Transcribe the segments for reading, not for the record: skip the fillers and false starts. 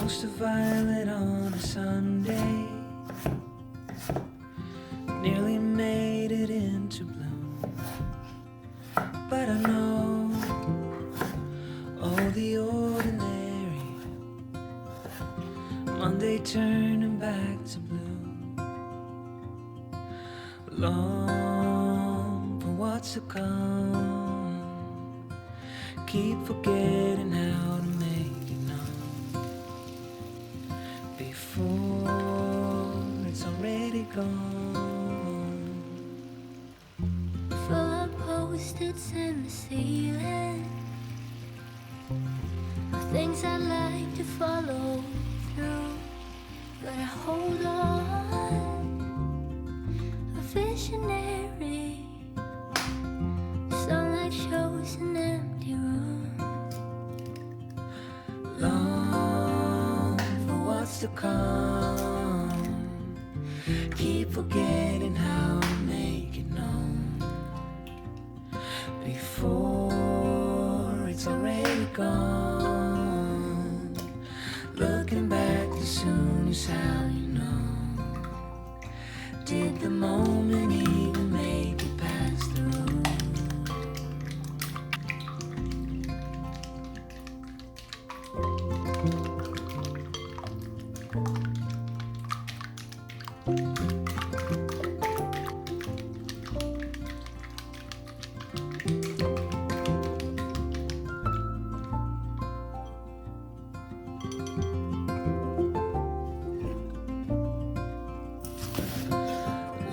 Roast a violet on a Sunday, nearly made it into bloom. But I know all the ordinary, Monday turning back to blue. Long for what's to come, keep forgetting how to make it known before it's already gone. Full of post-its in the ceiling, of things I'd like to follow through. Gotta hold on, a visionary. Sunlight shows an empty room. Long for what's to come, keep forgetting how to make it known before it's already gone. Looking back as soon as how you know, did the moment even make it past the room?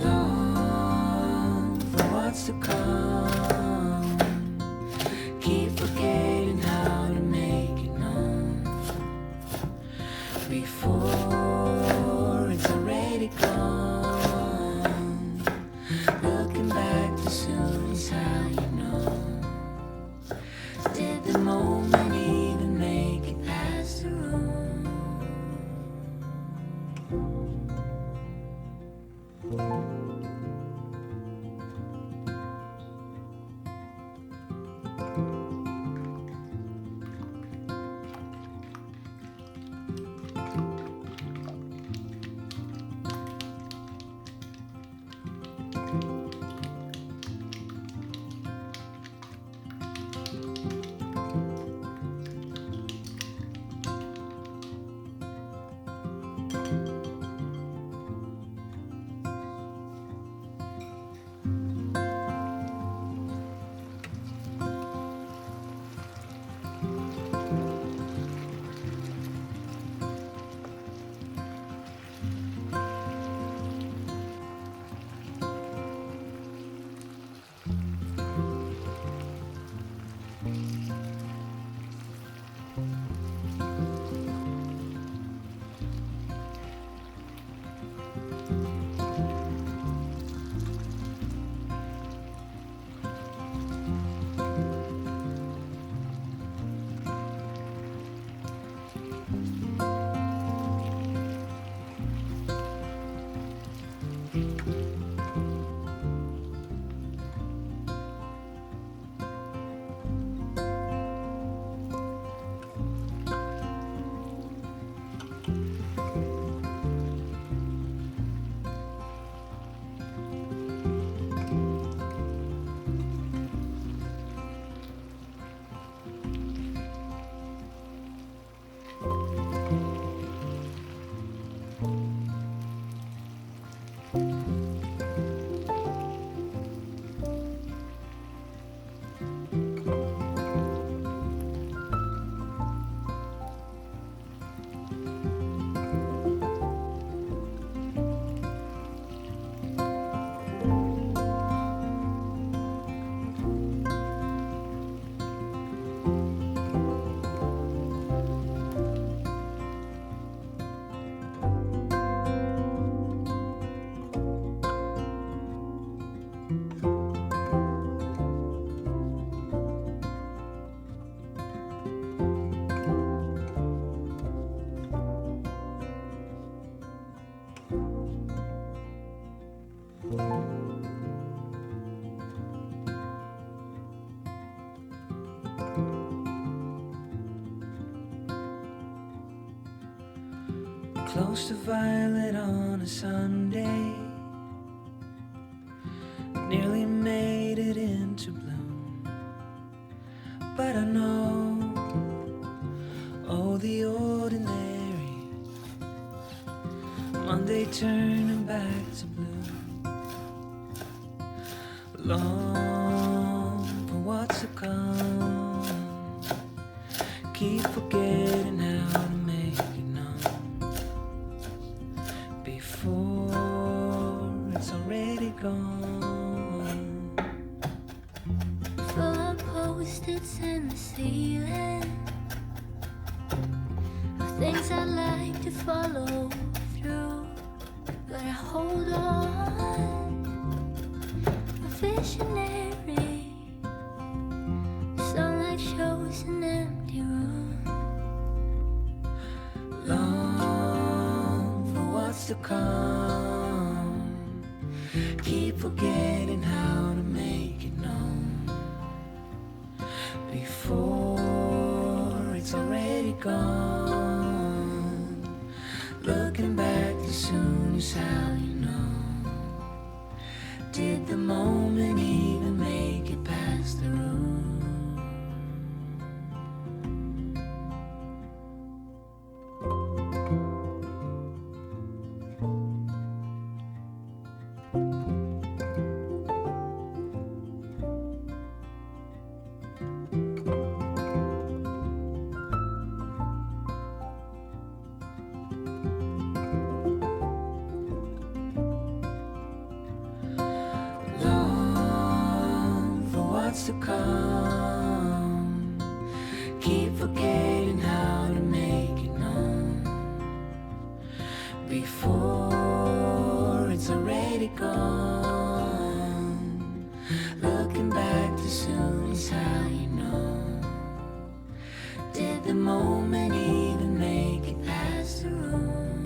Long for what's to come, keep forgetting how to make it known before it's already gone. Looking back as soon as how you know, did the moment even make it past the room? Almost a violet on a Sunday, nearly made it into bloom. But I know, oh, the ordinary Monday turning back to blue. Long for what's to come, keep forgetting how to make it known before it's already gone. Full of post-its in the ceiling, of things I like to follow through, but I hold on. A visionary, sunlight shows an empty room. Long for what's to come, keep forgetting how to make it known before it's already gone. Looking back as soon as how you know, did the moment even make it past the room? To come, keep forgetting how to make it known before it's already gone. Looking back too soon is how you know, did the moment even make it past the room?